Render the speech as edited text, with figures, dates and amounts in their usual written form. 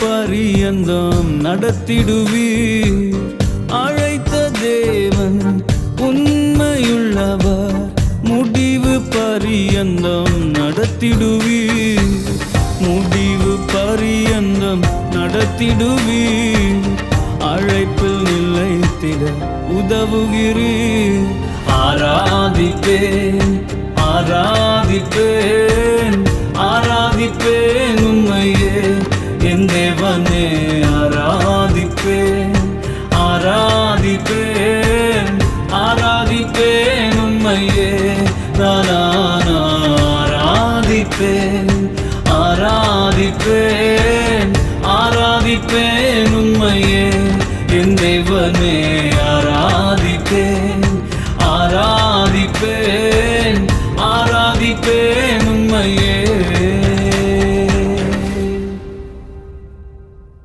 பரியந்தம் நடத்திடுவீர். அழைத்த தேவன் உண்மையுள்ளவர், முடிவு பரியந்தம் நடத்திடுவீர். முடிவு பரியந்தம் நடத்திடுவீர். அழைப்பில் நிலைத்திட உதவுகிறீர். ஆராதிப்பேன் ஆராதிப்பேன் ஆராதிப்பேன் உம்மையே என் தேவனே. ஆராதிப்பேன் ஆராதிப்பேன் ஆராதிப்பேன் உம்மையே. நான் ஆராதிப்பேன் ஆராதிப்பேன் ஆராதிப்பேன் உம்மையே என் தேவனே. ஆராதிப்பேன் ஆராதிப்பேன் ஆராதிப்பேன் உம்மையே.